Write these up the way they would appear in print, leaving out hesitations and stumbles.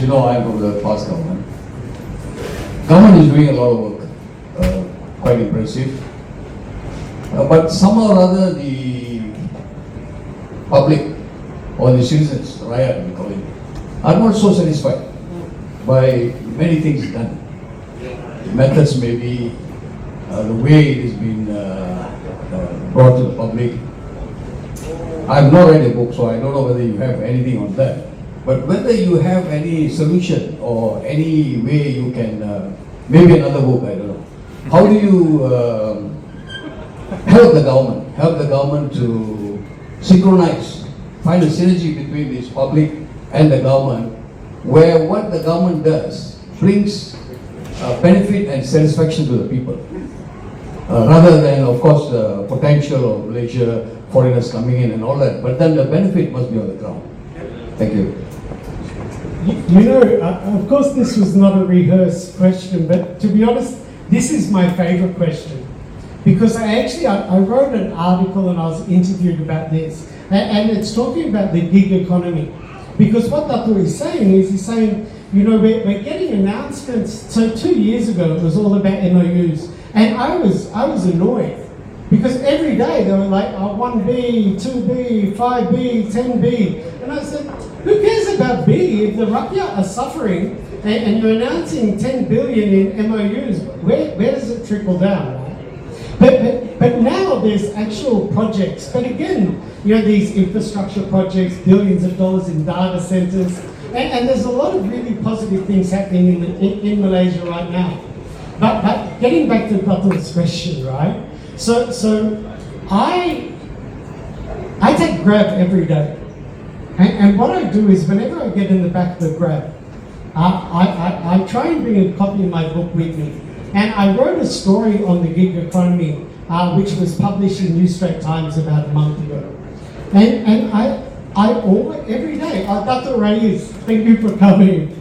you know, I'm from the past government. Government is doing a lot of work, quite impressive. But somehow or other, the public or the citizens, riot we call it, are not so satisfied by many things done. The methods may be, the way it has been brought to the public. I've not read a book, so I don't know whether you have anything on that. But whether you have any solution or any way you can, maybe another book, I don't know. How do you help the government to synchronize, find a synergy between this public and the government, where what the government does brings benefit and satisfaction to the people, rather than, of course, the potential of Malaysia, foreigners coming in and all that, but then the benefit must be on the ground. Thank you. You know, of course this was not a rehearsed question, but to be honest, this is my favorite question. Because I wrote an article and I was interviewed about this, and it's talking about the gig economy. Because what Dato is saying is, he's saying, you know, we're getting announcements. So 2 years ago it was all about MOUs, and I was annoyed. Because every day they were like, 1B, 2B, 5B, 10B. And I said, who cares about B? If the Rakyat are suffering and you're announcing 10 billion in MOUs, where does it trickle down? Right? But now there's actual projects. But again, you know, these infrastructure projects, billions of dollars in data centers. And there's a lot of really positive things happening in Malaysia right now. But getting back to Dato's question, right? So I take Grab every day, and what I do is whenever I get in the back of the Grab, I try and bring a copy of my book with me, and I wrote a story on the gig economy, which was published in New Straight Times about a month ago, and I always, every day, Dr. Reyes, thank you for coming.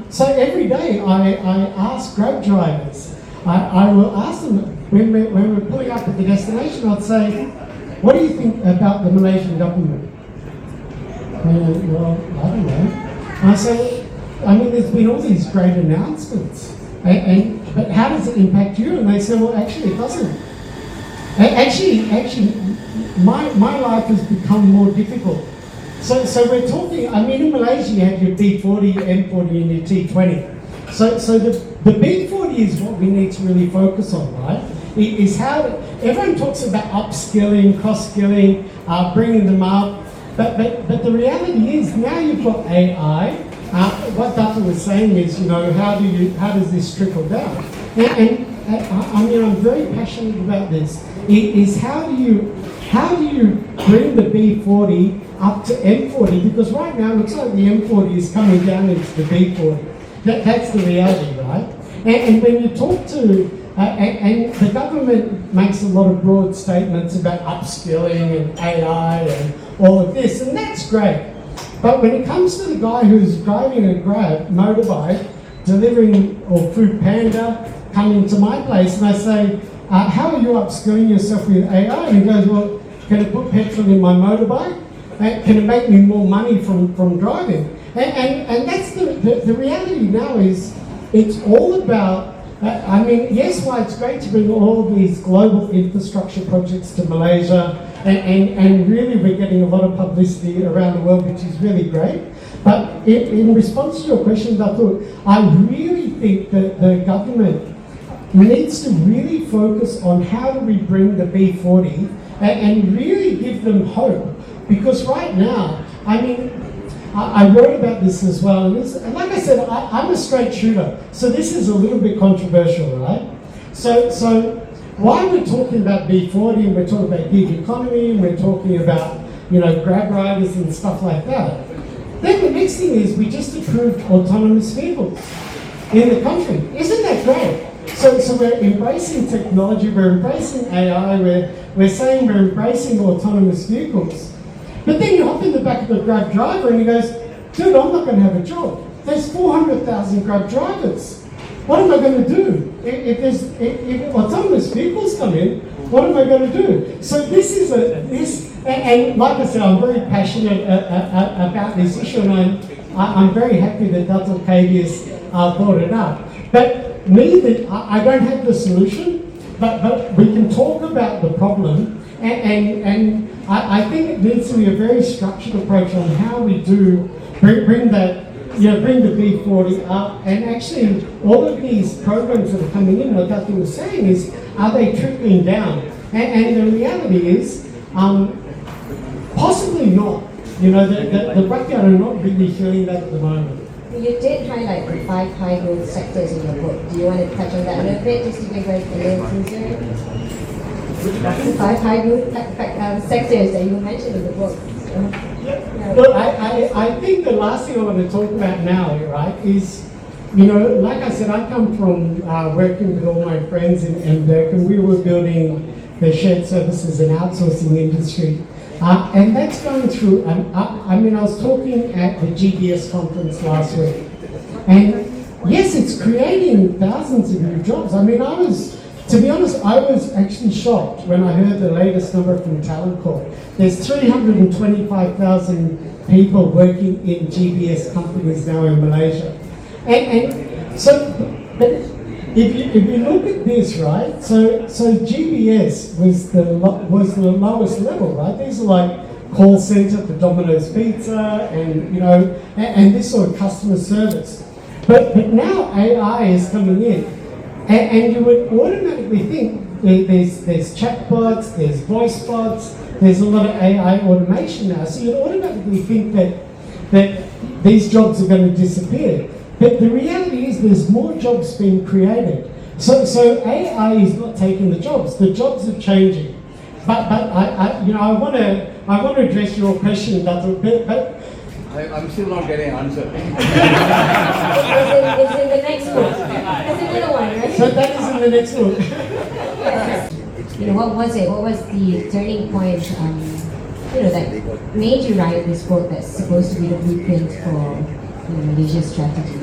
So every day I ask Grab drivers, I will ask them, when we're pulling up at the destination, I'd say, what do you think about the Malaysian government? Well, I don't know. I say, I mean, there's been all these great announcements, but how does it impact you? And they say, well, actually it doesn't. Actually, my life has become more difficult. So we're talking, I mean, in Malaysia you have your B40, your M40 and your T20. So the B40 is what we need to really focus on, right? Is how, everyone talks about upskilling, cross-skilling, bringing them up, but the reality is now you've got AI. What Dato was saying is, you know, how does this trickle down? And I mean, I'm very passionate about this. Is how do you bring the B40 up to M40? Because right now it looks like the M40 is coming down into the B40. That's the reality, right? And when you talk to, and the government makes a lot of broad statements about upskilling and AI and all of this, and that's great. But when it comes to the guy who's driving a Grab motorbike, delivering, or Food Panda, coming to my place, and I say, how are you upskilling yourself with AI? And he goes, well, can it put petrol in my motorbike? Can it make me more money from driving? And that's the reality now is, it's all about, I mean, yes, why it's great to bring all of these global infrastructure projects to Malaysia, and really we're getting a lot of publicity around the world, which is really great. But in response to your question, Dato, I really think that the government needs to really focus on how do we bring the B40 and really give them hope. Because right now, I mean, I wrote about this as well, and like I said, I'm a straight shooter, so this is a little bit controversial, right? So while we're talking about B40 and we're talking about gig economy and we're talking about, you know, Grab riders and stuff like that, then the next thing is we just approved autonomous vehicles in the country. Isn't that great? So we're embracing technology, we're embracing AI, we're saying we're embracing autonomous vehicles. But then you hop in the back of the Grab driver and he goes, dude, I'm not going to have a job. There's 400,000 Grab drivers. What am I going to do? If autonomous vehicles come in, what am I going to do? So this is and like I said, I'm very passionate about this issue, and I'm very happy that Dr. Cadius brought it up. But me, I don't have the solution, but we can talk about the problem, and I think it needs to be a very structured approach on how we do bring that, bring the B40 up, and actually all of these programs that are coming in, like Dr. was saying, is are they trickling down? And the reality is, possibly not. The backyard are not really feeling that at the moment. You did highlight the 5 high growth sectors in your book. Do you want to touch on that a little bit, just to give us a little teaser? The 5 high growth sectors that you mentioned in the book. Look, I think the last thing I want to talk about now, right, is, like I said, I come from working with all my friends in MDEC, and we were building the shared services and outsourcing industry. And that's going through, I was talking at the GBS conference last week, and yes, it's creating thousands of new jobs. To be honest, I was actually shocked when I heard the latest number from Talent Corp. There's 325,000 people working in GBS companies now in Malaysia. And so, but if you look at this, right, so GBS was the lowest level, right? These are like call center for Domino's Pizza and, and this sort of customer service. But now AI is coming in. And you would automatically think there's chatbots, there's voice bots, there's a lot of AI automation now. So you'd automatically think that these jobs are going to disappear. But the reality is there's more jobs being created. So AI is not taking the jobs are changing. But I want to address your question, Dato', but I'm still not getting an answer. It's in the next one. There's another one, right? So that is in the next one. What was it? What was the turning point, that made you write this book that's supposed to be the blueprint for Malaysia's strategy,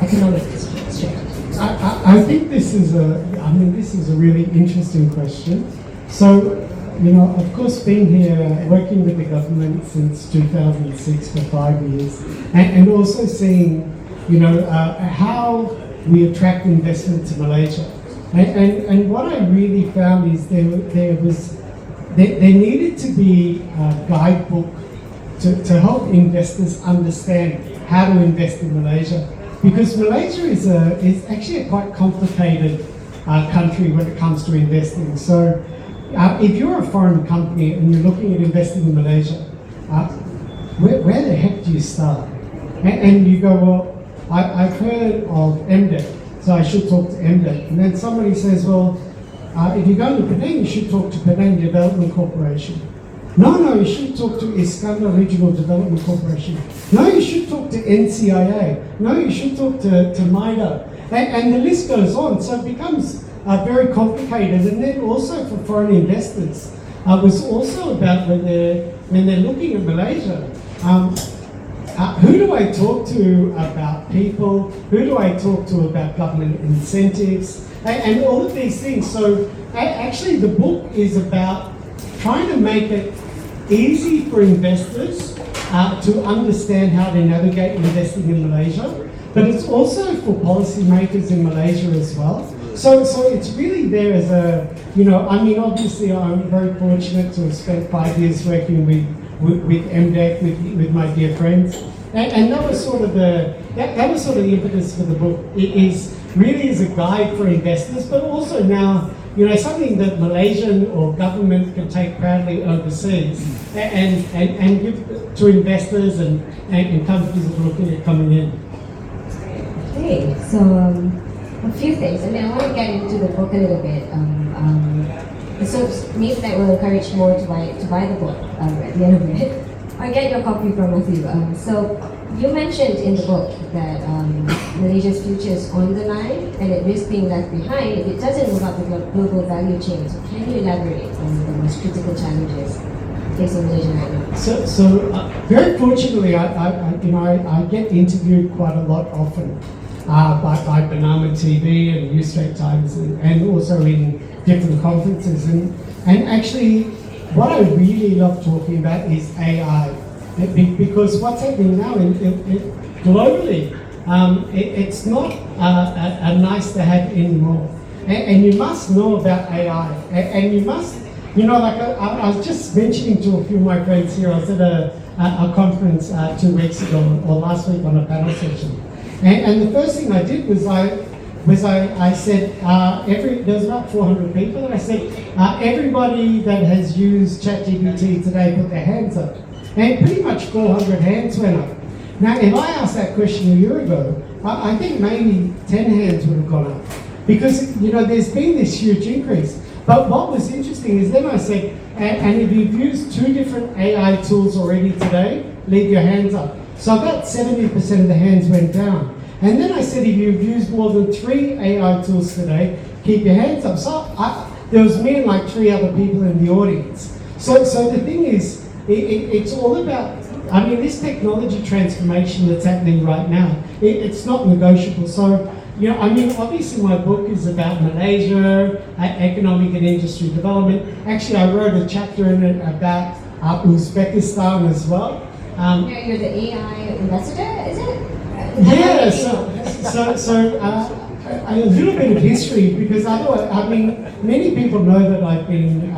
economic strategy? I think this is a really interesting question. So, of course, being here, working with the government since 2006 for 5 years, and also seeing, how we attract investment to Malaysia. And what I really found is there needed to be a guidebook to help investors understand how to invest in Malaysia. Because Malaysia is actually a quite complicated country when it comes to investing. So, if you're a foreign company and you're looking at investing in Malaysia, where the heck do you start? And you go, well, I've heard of MDEC, so I should talk to MDEC. And then somebody says, well, if you're going to Penang, you should talk to Penang Development Corporation. No, you should talk to Iskandar Regional Development Corporation. No, you should talk to NCIA. No, you should talk to MIDA. And the list goes on, so it becomes very complicated. And then also for foreign investors, was also about when they're looking at Malaysia, who do I talk to about people? Who do I talk to about government incentives? And all of these things. So actually the book is about trying to make it easy for investors to understand how to navigate investing in Malaysia, but it's also for policymakers in Malaysia as well. So it's really there as a, obviously I'm very fortunate to have spent 5 years working with MDEC, with my dear friends, and that was sort of the impetus for the book. It is really as a guide for investors, but also now, something that Malaysian or government can take proudly overseas and give to investors and companies that are looking at coming in. Okay, so a few things. I want to get into the book a little bit. So maybe that will encourage more to buy the book at the end of it, or get your copy from Matthew. So you mentioned in the book that Malaysia's future is on the line and it risks being left behind if it doesn't move up the global value chain. So can you elaborate on the most critical challenges facing Malaysia right now? So very fortunately, I get interviewed quite a lot often by Bernama TV and New Straight Times and also in different conferences. And actually, what I really love talking about is AI. Because what's happening now globally, it's not a nice to have anymore. And you must know about AI. And you must, like I was just mentioning to a few of my friends here, I was at a conference 2 weeks ago or last week on a panel session. And the first thing I did was I said, there was about 400 people, and I said, everybody that has used ChatGPT today put their hands up. And pretty much 400 hands went up. Now, if I asked that question a year ago, I think maybe 10 hands would have gone up. Because, there's been this huge increase. But what was interesting is then I said, and if you've used 2 different AI tools already today, leave your hands up. So about 70% of the hands went down. And then I said, if you've used more than 3 AI tools today, keep your hands up. So there was me and like 3 other people in the audience. So the thing is, it's all about, this technology transformation that's happening right now, it's not negotiable. So, obviously my book is about Malaysia, economic and industry development. Actually, I wrote a chapter in it about Uzbekistan as well. You're the AI ambassador, is it? Yeah, so a little bit of history, because otherwise, many people know that I've been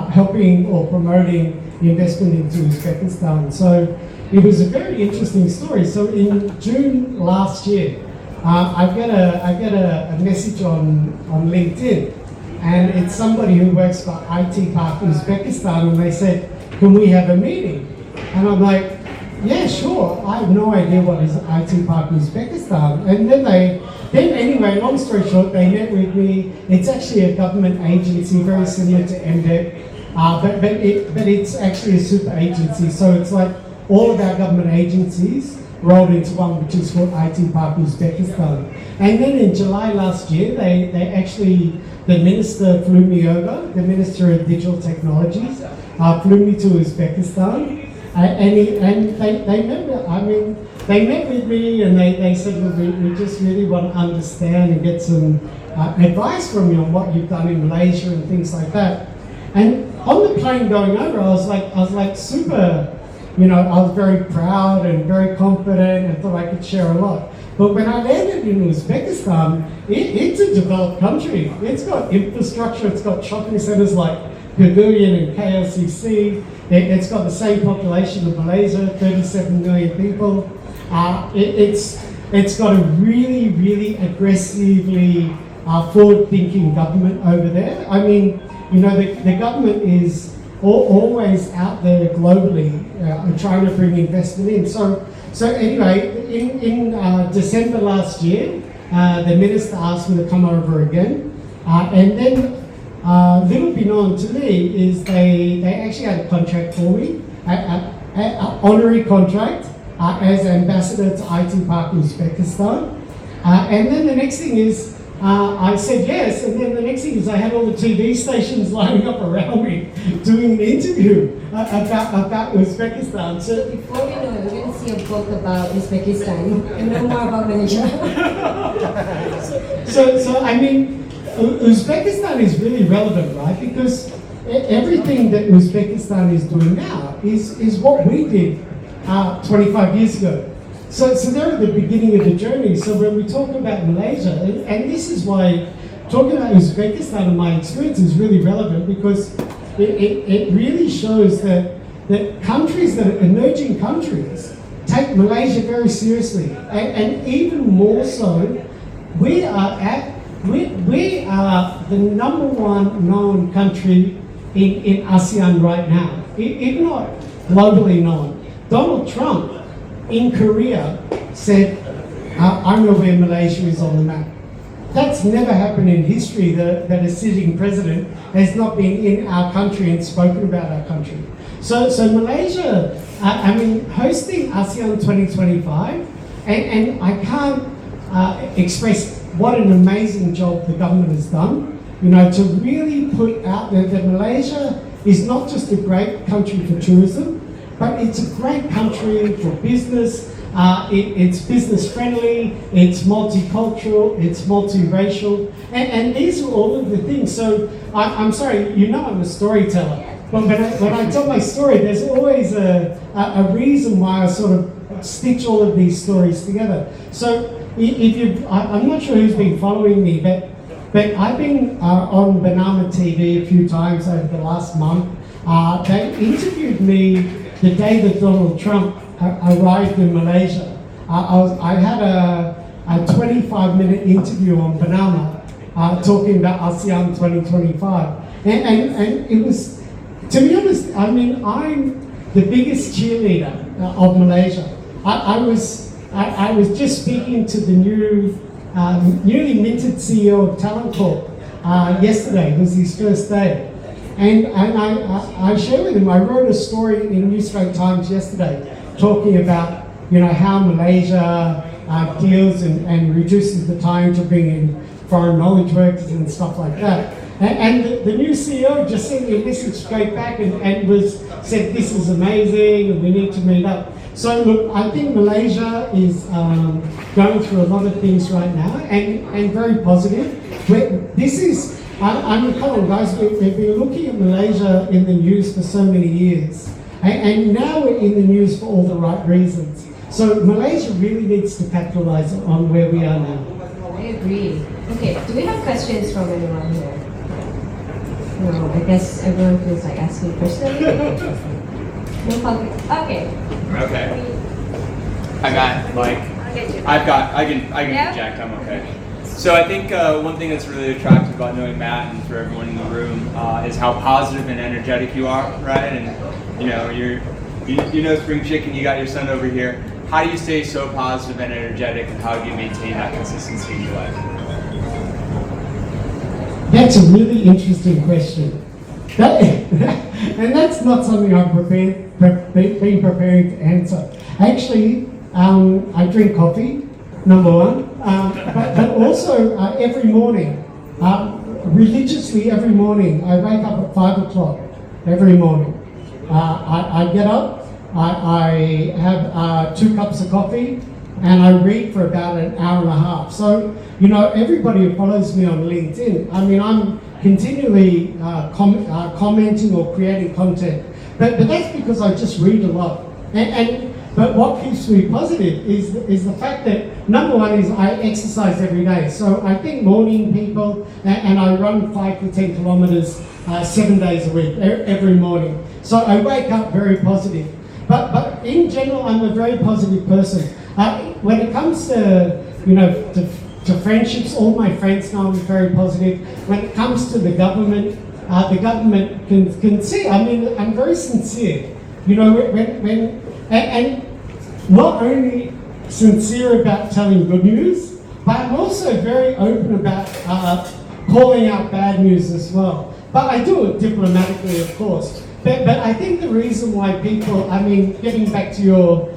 helping or promoting investment into Uzbekistan. So it was a very interesting story. So in June last year, I get a message on LinkedIn, and it's somebody who works for IT Park Uzbekistan, and they said, "Can we have a meeting?" And I'm like, yeah, sure. I have no idea what is IT Park Uzbekistan. And then anyway, long story short, they met with me. It's actually a government agency, very similar to MDEC, but it's actually a super agency. So it's like all of our government agencies rolled into one, which is called IT Park Uzbekistan. And then in July last year, the minister flew me over, the Minister of Digital Technologies, flew me to Uzbekistan. And they met with me, and they said, well, we just really want to understand and get some advice from you on what you've done in Malaysia and things like that. And on the plane going over, I was like super, I was very proud and very confident and thought I could share a lot. But when I landed in Uzbekistan, it's a developed country. It's got infrastructure, it's got shopping centers like Pavilion and KLCC. It's got the same population of Malaysia, 37 million people. It's got a really, really aggressively forward-thinking government over there. The government is always out there globally trying to bring investment in. So anyway, in December last year, the minister asked me to come over again, and then little be known to me is they actually had a contract for me, an honorary contract as ambassador to IT Park Uzbekistan. And then the next thing is, I said yes, and then the next thing is I had all the TV stations lining up around me doing an interview about Uzbekistan. So before we know it, we're going to see a book about Uzbekistan and know more about Malaysia. Uzbekistan is really relevant, right? Because everything that Uzbekistan is doing now is what we did 25 years ago. So they're at the beginning of the journey. So when we talk about Malaysia, and this is why talking about Uzbekistan in my experience is really relevant, because it really shows that countries that are emerging countries take Malaysia very seriously, and even more so, we are the number 1 known country in ASEAN right now, if not globally known. Donald Trump in Korea said, I know where Malaysia is on the map. That's never happened in history, that a sitting president has not been in our country and spoken about our country. So Malaysia, hosting ASEAN 2025, and I can't express what an amazing job the government has done, to really put out there that Malaysia is not just a great country for tourism, but it's a great country for business. It's business friendly, it's multicultural, it's multiracial, and these are all of the things. So I'm sorry, I'm a storyteller. Well, when I tell my story, there's always a reason why I sort of stitch all of these stories together. So if you, I'm not sure who's been following me, but I've been on Banana TV a few times over the last month. They interviewed me the day that Donald Trump arrived in Malaysia. I had a 25-minute interview on Banana talking about ASEAN 2025. And it was, to be honest, I mean, I'm the biggest cheerleader of Malaysia. I was just speaking to the newly minted CEO of Talent Corp yesterday. It was his first day. And I shared with him, I wrote a story in New Straits Times yesterday talking about, how Malaysia deals and reduces the time to bring in foreign knowledge workers and stuff like that. And the new CEO just sent me a message straight back and said, this is amazing and we need to meet up. So look, I think Malaysia is going through a lot of things right now and very positive. I'm Colin, guys, we've been looking at Malaysia in the news for so many years. And now we're in the news for all the right reasons. So Malaysia really needs to capitalize on where we are now. I agree. Okay, do we have questions from anyone here? No, I guess everyone feels like asking personally. No public. Okay. Okay. I can project, I'm okay. So I think one thing that's really attractive about knowing Matt and for everyone in the room is how positive and energetic you are, right? And you know Spring Chicken, you got your son over here. How do you stay so positive and energetic, and how do you maintain that consistency in your life? That's a really interesting question. And that's not something I've been preparing to answer. Actually, I drink coffee, number one, but also every morning, religiously every morning, I wake up at 5 o'clock every morning. I get up, I have 2 cups of coffee, and I read for about an hour and a half. So, everybody who follows me on LinkedIn, I mean, I'm continually commenting or creating content. But that's because I just read a lot. But what keeps me positive is the fact that, number one is I exercise every day. So I think morning people, and I run 5 to 10 kilometers 7 days a week, every morning. So I wake up very positive. But in general, I'm a very positive person. When it comes to friendships, all my friends know I'm very positive. When it comes to the government can see. I mean, I'm very sincere. And not only sincere about telling good news, but I'm also very open about calling out bad news as well. But I do it diplomatically, of course. But I think the reason why people, I mean, getting back to your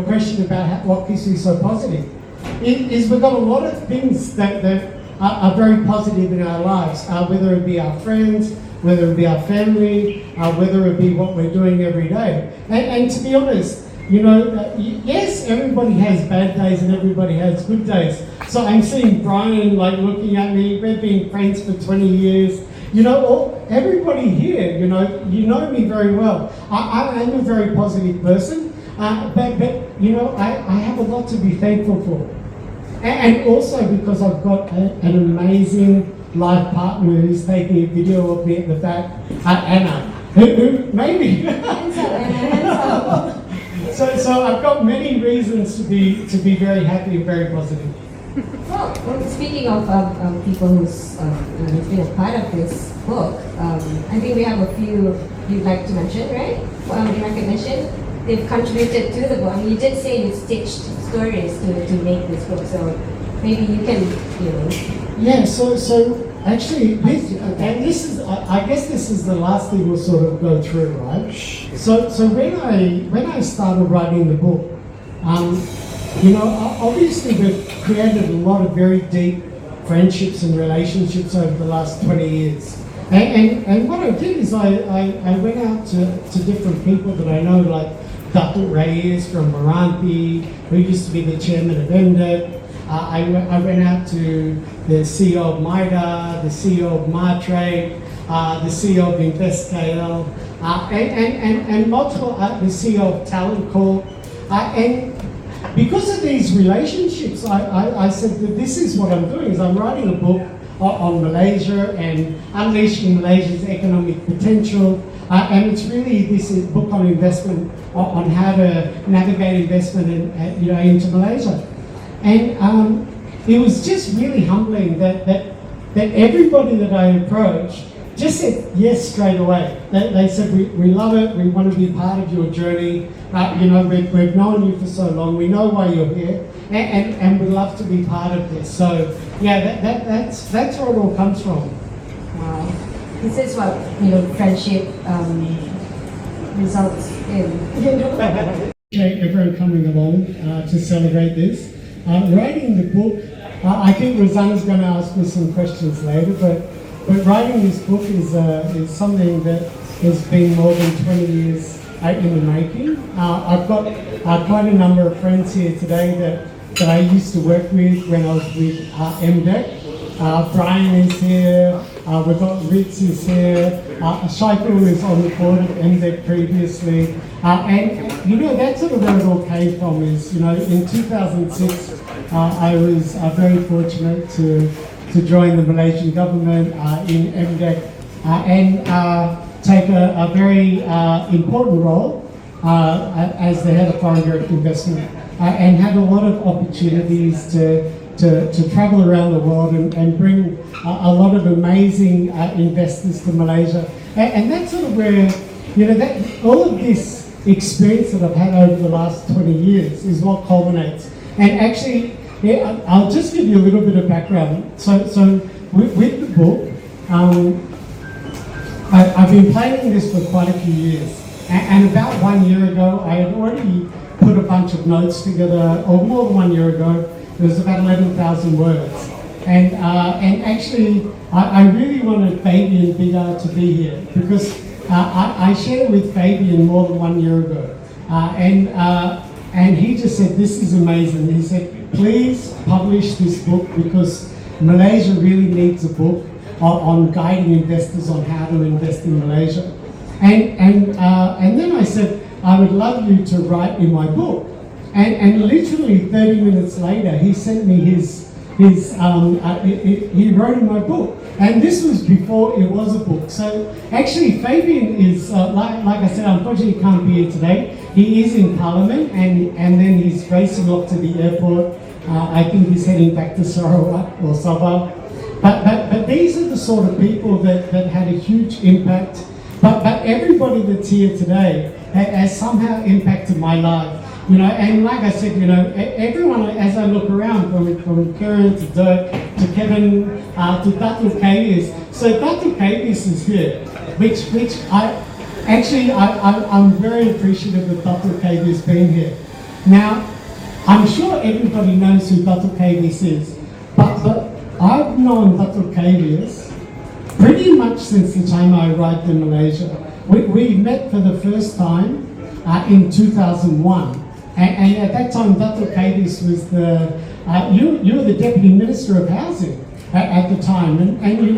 question about what keeps me so positive, is we've got a lot of things that are very positive in our lives, whether it be our friends, whether it be our family, whether it be what we're doing every day. And to be honest, yes, everybody has bad days and everybody has good days. So I'm seeing Brian looking at me. We've been friends for 20 years. Everybody here, you know me very well. I am a very positive person, but I have a lot to be thankful for. And also because I've got an amazing life partner who's taking a video of me at the back, Anna, who maybe. So I've got many reasons to be very happy and very positive. Well, speaking of people who's been a part of this book, I think we have a few you'd like to mention, right? In recognition, they've contributed to the book. I mean, you did say you stitched stories to make this book, so maybe you can, Yeah. So actually, this is, I guess this is the last thing we'll sort of go through, right? So when I started writing the book, obviously we've created a lot of very deep friendships and relationships over the last 20 years. And what I did is I went out to different people that I know, like Dr. Reyes from Meranti, who used to be the chairman of MDET. I went out to the CEO of MIDA, the CEO of Martrade. the CEO of InvestKL, and multiple, the CEO of Talent Corp. And because of these relationships, I said that this is what I'm doing, is I'm writing a book on Malaysia and unleashing Malaysia's economic potential. And it's really this book on investment, on how to navigate investment into Malaysia. And it was just really humbling that everybody that I approached just said yes straight away. They said, we love it, we want to be part of your journey. We've known you for so long, we know why you're here, and we'd love to be part of this. So yeah, that's where it all comes from. Wow. This is what, friendship results in. Okay, everyone coming along to celebrate this. Writing the book, I think Rosanna's going to ask me some questions later, but writing this book is something that has been more than 20 years in the making. I've got quite a number of friends here today that I used to work with when I was with MDEC. Brian is here, we've got Ritz is here, Shaikul is on the board of MDEC previously. And that's sort of where it all came from is, in 2006, I was very fortunate to join the Malaysian government in MDEC and take a very important role as the head of foreign direct investment and had a lot of opportunities to travel around the world and bring a lot of amazing investors to Malaysia. And that's sort of where, all of this experience that I've had over the last 20 years is what culminates. And actually, I'll just give you a little bit of background. So with the book, I've been planning this for quite a few years. And about 1 year ago, I had already put a bunch of notes together, or more than 1 year ago. It was about 11,000 words. And actually, I really wanted Fabian Biggar to be here because I shared with Fabian more than 1 year ago. And he just said, this is amazing. He said, please publish this book because Malaysia really needs a book on guiding investors on how to invest in Malaysia. And then I said, I would love you to write in my book. And literally 30 minutes later, he sent me he wrote in my book. And this was before it was a book. So actually Fabian is, like I said, unfortunately he can't be here today. He is in Parliament and then he's racing off to the airport. I think he's heading back to Sarawak or Sabah. But these are the sort of people that had a huge impact. But everybody that's here today has somehow impacted my life. And like I said, everyone, as I look around, from Karen to Dirk to Kevin to Datuk Kavius. So Datuk Kavius is here, which I'm very appreciative of Datuk Kavius being here. Now, I'm sure everybody knows who Datuk Kavius is, but I've known Datuk Kavius pretty much since the time I arrived in Malaysia. We met for the first time in 2001. And at that time, Datuk Kavius was you were the Deputy Minister of Housing at the time. And we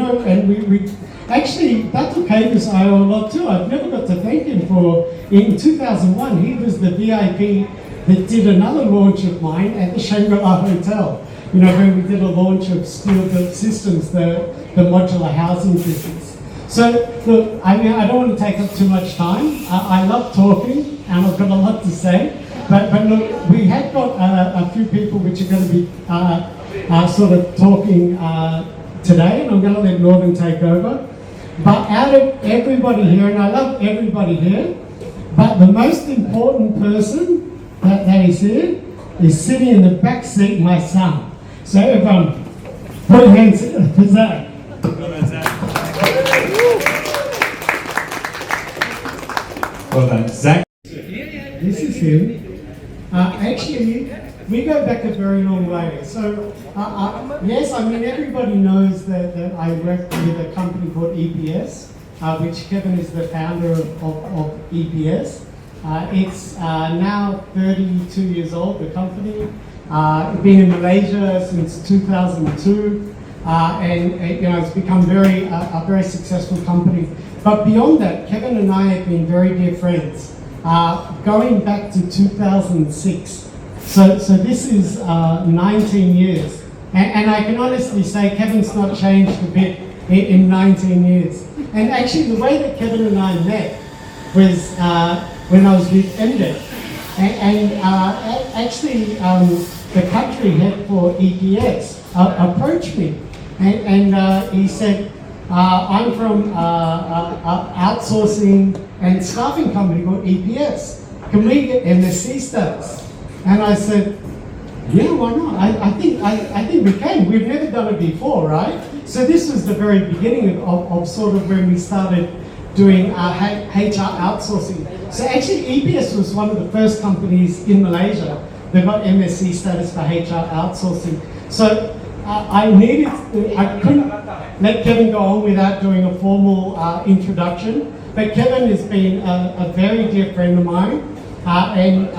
actually, Datuk Kavius I owe a lot too. I've never got to thank him for, in 2001, he was the VIP that did another launch of mine at the Shangri-La Hotel. When we did a launch of Steel Built Systems, the modular housing business. So, look, I don't want to take up too much time. I love talking, and I've got a lot to say. But look, we have got a few people which are going to be sort of talking today, and I'm going to let Northern take over. But out of everybody here, and I love everybody here, but the most important person that is here is sitting in the back seat, my son. So everyone, put your hands for Zach. Well done, Zach. This is him. Actually, we go back a very long way. So, yes, everybody knows that I work with a company called EPS, which Kevin is the founder of EPS. It's now 32 years old, the company. Been in Malaysia since 2002. and it's become a very successful company. But beyond that, Kevin and I have been very dear friends, going back to 2006. So this is 19 years, and I can honestly say Kevin's not changed a bit in 19 years. And actually, the way that Kevin and I met was when I was with MDEC. And actually, the country head for EPS approached me, and he said, I'm from outsourcing and staffing company called EPS. Can we get MSc status? And I said, yeah, why not? I think we can. We've never done it before, right? So this was the very beginning of sort of when we started doing HR outsourcing. So actually EPS was one of the first companies in Malaysia that got MSc status for HR outsourcing. So I couldn't let Kevin go on without doing a formal introduction. But Kevin has been a very dear friend of mine, and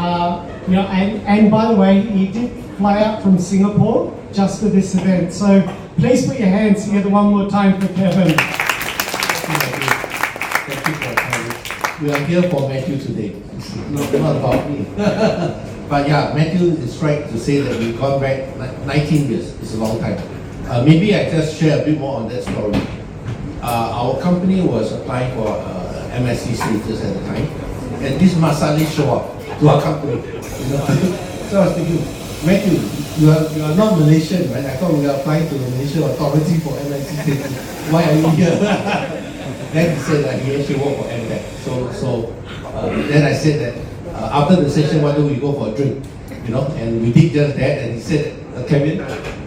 by the way, he did fly out from Singapore just for this event. So please put your hands together one more time for Kevin. Thank you for your time. We are here for Matthew today. It's not about me. But yeah, Matthew is right to say that we've gone back 19 years. It's a long time. Maybe I just share a bit more on that story. Our company was applying for MSc status at the time, and this Masali show up to our company. So I was thinking, Matthew, you are not Malaysian, right? I thought we were applying to the Malaysian authority for MSc status. Why are you here? Then he said that he actually worked for MDEC. So then I said that after the session, why don't we go for a drink? And we did just that. And he said, Kevin,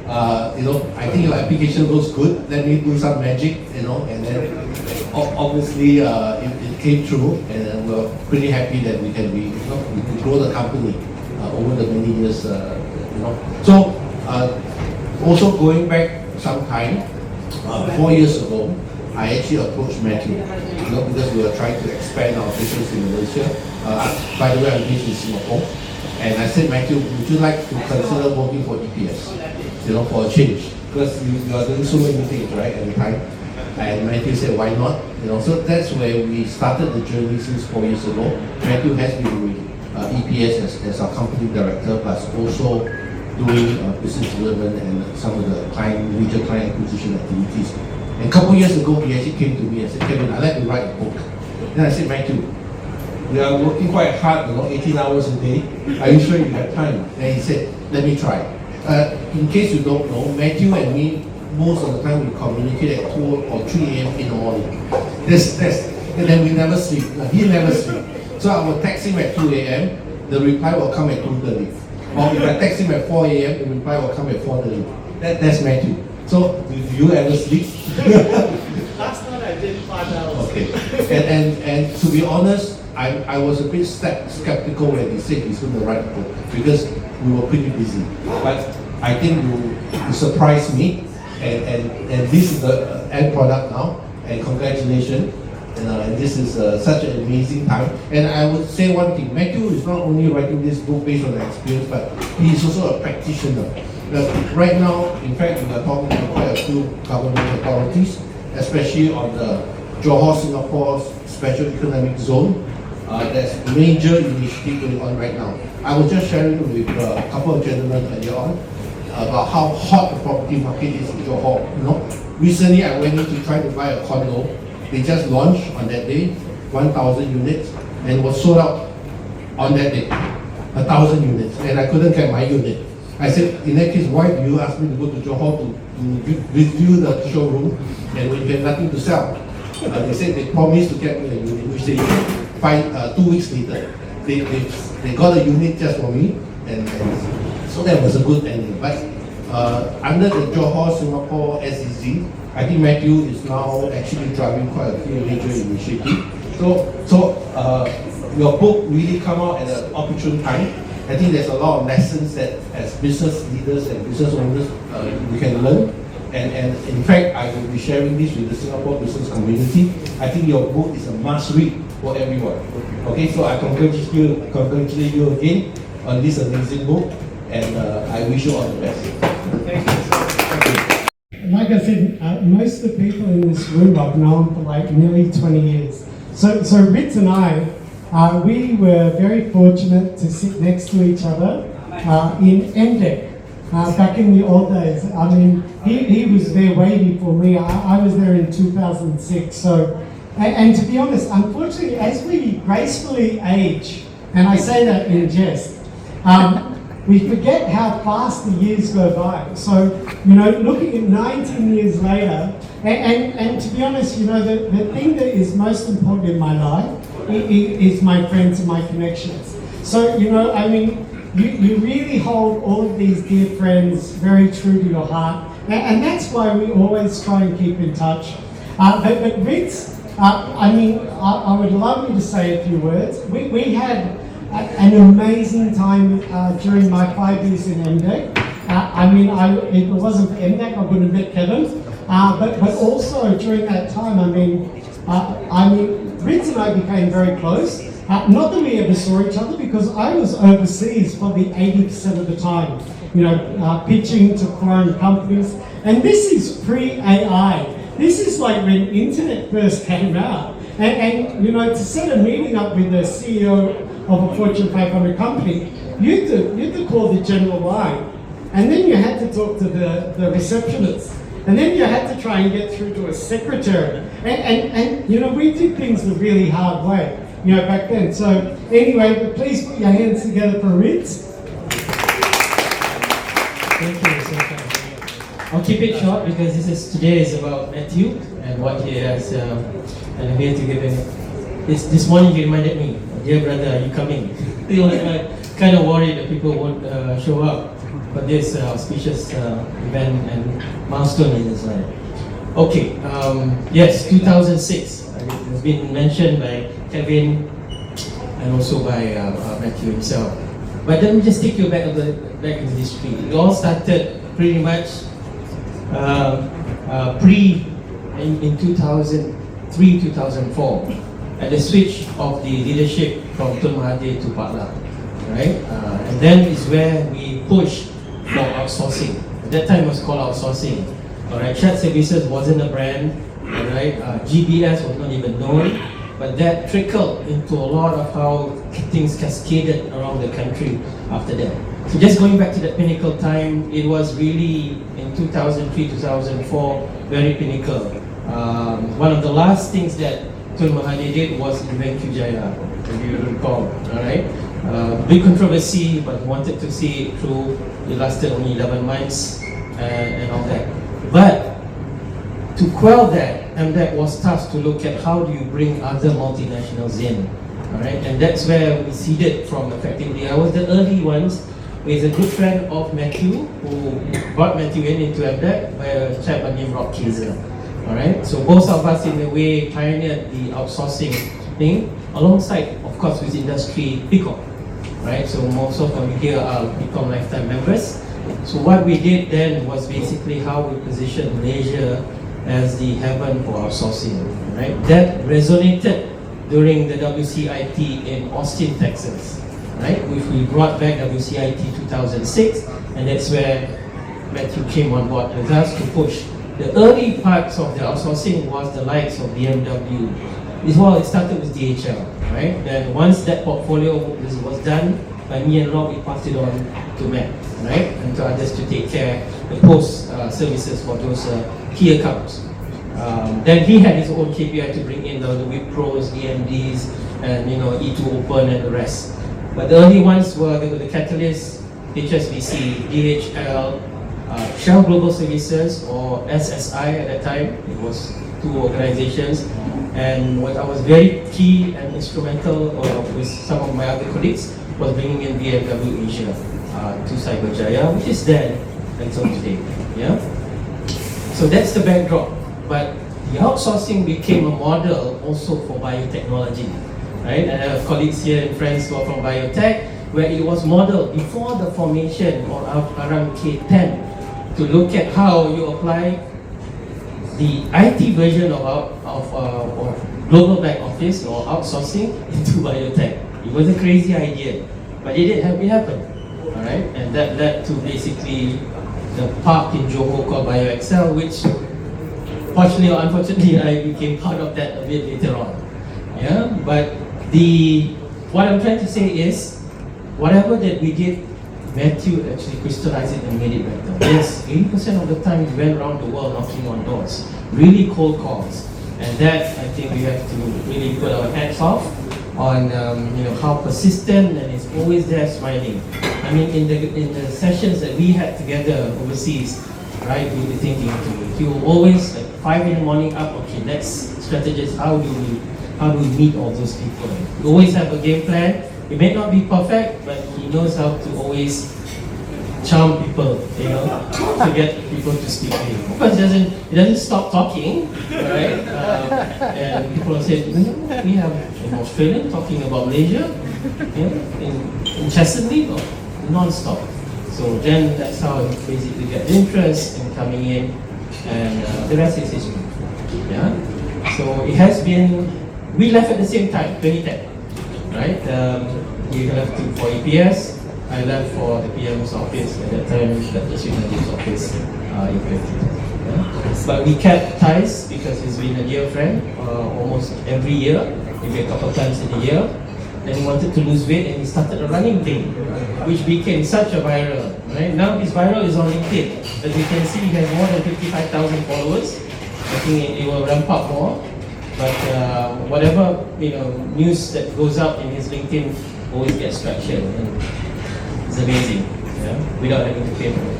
I think your application looks good. Let me do some magic, And then obviously it came true, and we're pretty happy that we can we could grow the company over the many years, So also going back some time, 4 years ago, I actually approached Matthew, because we were trying to expand our business in Malaysia. By the way, I'm based in Singapore, and I said, Matthew, would you like to consider working for EPS, for a change? Because you are doing so many things, right, at the time. And Matthew said, why not? So that's where we started the journey since 4 years ago. Matthew has been with EPS as our company director, plus also doing business development and some of the major client acquisition activities. And a couple of years ago, he actually came to me and said, Kevin, I'd like to write a book. Then I said, Matthew, we are working quite hard, 18 hours a day. Are you sure you have time? And he said, let me try. In case you don't know, Matthew and me, most of the time we communicate at 2 or 3 a.m. in the morning. And then we never sleep. He never sleep. So I will text him at 2 a.m., the reply will come at 2:30. Or if I text him at 4 a.m., the reply will come at 4:30. That's Matthew. So, do you ever sleep? Last night I did 5 hours. Okay. And to be honest, I was a bit skeptical when he said he's going to write a book, because we were pretty busy. But I think you surprised me, and this is the end product now, and congratulations. And this is such an amazing time. And I would say one thing, Matthew is not only writing this book based on experience, but he is also a practitioner. Right now, in fact, we are talking to quite a few government authorities, especially on the Johor Singapore Special Economic Zone. There's major initiative going on right now. I was just sharing with a couple of gentlemen earlier on about how hot the property market is in Johor. Recently I went in to try to buy a condo. They just launched on that day, 1,000 units, and was sold out on that day, 1,000 units, and I couldn't get my unit. I said, in that case, why do you ask me to go to Johor to review the showroom and we have nothing to sell? They said they promised to get me a unit, which they find 2 weeks later. They got a unit just for me, and so that was a good ending. But under the Johor Singapore SEZ, I think Matthew is now actually driving quite a few major initiatives. So your book really come out at an opportune time. I think there's a lot of lessons that as business leaders and business owners we can learn. And in fact, I will be sharing this with the Singapore business community. I think your book is a must read for everyone. Okay, so I congratulate you again on this amazing book, and I wish you all the best. Thank you. Like I said, most of the people in this room I've known for like nearly 20 years. So Ritz and I, we were very fortunate to sit next to each other in MDEC. Back in the old days. I mean, he was there way before me. I was there in 2006. So, and to be honest, unfortunately, as we gracefully age, and I say that in jest, we forget how fast the years go by. So, you know, looking at 19 years later, and to be honest, you know, the thing that is most important in my life is my friends and my connections. So, you know, I mean, you really hold all of these dear friends very true to your heart, and that's why we always try and keep in touch. But Ritz, I mean, I would love you to say a few words. We had an amazing time during my 5 years in MDEC. I mean, if it wasn't for MDEC, I wouldn't have met Kevin. But also during that time, I mean, Ritz and I became very close. Not that we ever saw each other, because I was overseas probably 80% of the time, you know, pitching to foreign companies. And this is pre-AI. This is like when internet first came out. And you know, to set a meeting up with the CEO of a Fortune 500 company, you had to call the general line. And then you had to talk to the receptionist. And then you had to try and get through to a secretary. And you know, we did things the really hard way, you know, back then. So anyway, but please put your hands together for Ritz. Thank you so much. I'll keep it short because today is about Matthew and what he has, and I'm here to give him. This morning he reminded me, dear brother, are you coming? He was kind of worried that people won't show up for this auspicious event and milestone in his life. Okay, yes, 2006. It has been mentioned by Kevin and also by Matthew himself. But let me just take you back into history. It all started pretty much in 2003, 2004, at the switch of the leadership from Tun Mahathir to Pak Lam, right? And then is where we pushed for outsourcing. At that time it was called outsourcing. Alright, shared services wasn't a brand, alright, GBS was not even known, but that trickled into a lot of how things cascaded around the country after that. So just going back to that pinnacle time, it was really in 2003, 2004, very pinnacle. One of the last things that Tun Mahathir did was invent Qjaya, if you recall, alright? Big controversy, but wanted to see it through. It lasted only 11 months and all that. But to quell that, MDEC was tasked to look at how do you bring other multinationals in, alright? And that's where we seeded from effectively. I was the early ones with a good friend of Matthew, who brought Matthew into MDEC by a chap named Rob Kaiser. Alright, so both of us in a way pioneered the outsourcing thing, alongside, of course, with industry PICOM. Right, so most of them here are PICOM lifetime members. So what we did then was basically how we positioned Malaysia as the heaven for outsourcing. Right, that resonated during the WCIT in Austin, Texas. Right, which we brought back WCIT 2006, and that's where Matthew came on board with us to push. The early parts of the outsourcing was the likes of BMW. It started with DHL, right? Then once that portfolio was done, by me and Rob, we passed it on to Matt, right? And to others to take care of the post services for those key accounts. Then he had his own KPI to bring in the Wipros, EMDs, and you know, E2 Open and the rest. But the early ones were the Catalyst, HSBC, DHL, Shell Global Services, or SSI at that time. It was two organizations. And what I was very key and instrumental with some of my other colleagues was bringing in BMW Asia to Cyberjaya, which is there until today. Yeah. So that's the backdrop. But the outsourcing became a model also for biotechnology, right? And I have colleagues here and friends who are from biotech, where it was modeled before the formation or around K10 to look at how you apply the IT version of global back office or outsourcing into biotech. It was a crazy idea, but it did happen. All right, and that led to basically the park in Johor called BioXcel, which fortunately or unfortunately, I became part of that a bit later on. Yeah, but what I'm trying to say is, whatever that we did, Matthew actually crystallized it and made it better. Yes, 80% of the time we went around the world knocking on doors, really cold calls, and that I think we have to really put our hats off on how persistent and is always there smiling. I mean, in the sessions that we had together overseas, right, we were thinking he will always like 5 in the morning up. Okay, let's strategize. How do we meet all those people? We always have a game plan. It may not be perfect, but he knows how to always charm people, to get people to speak to him. Of course, he doesn't stop talking, right? And people say, we have an Australian talking about Malaysia, incessantly, or non-stop. So then that's how he basically gets interest in coming in, and the rest is history. Yeah. So it has been. We left at the same time, 2010, right? He left for EPS. I left for the PM's office at that time, the Swedish office in 2010. Yeah? But we kept ties because he's been a dear friend almost every year, maybe a couple of times in a year. Then he wanted to lose weight and he started a running thing, which became such a viral. Right? Now his viral is on LinkedIn. As you can see, he has more than 55,000 followers. I think it will ramp up more. But whatever news that goes out in his LinkedIn always gets traction. And it's amazing, without having to pay for it.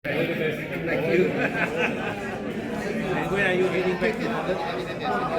Thank you. And when are you getting back to London?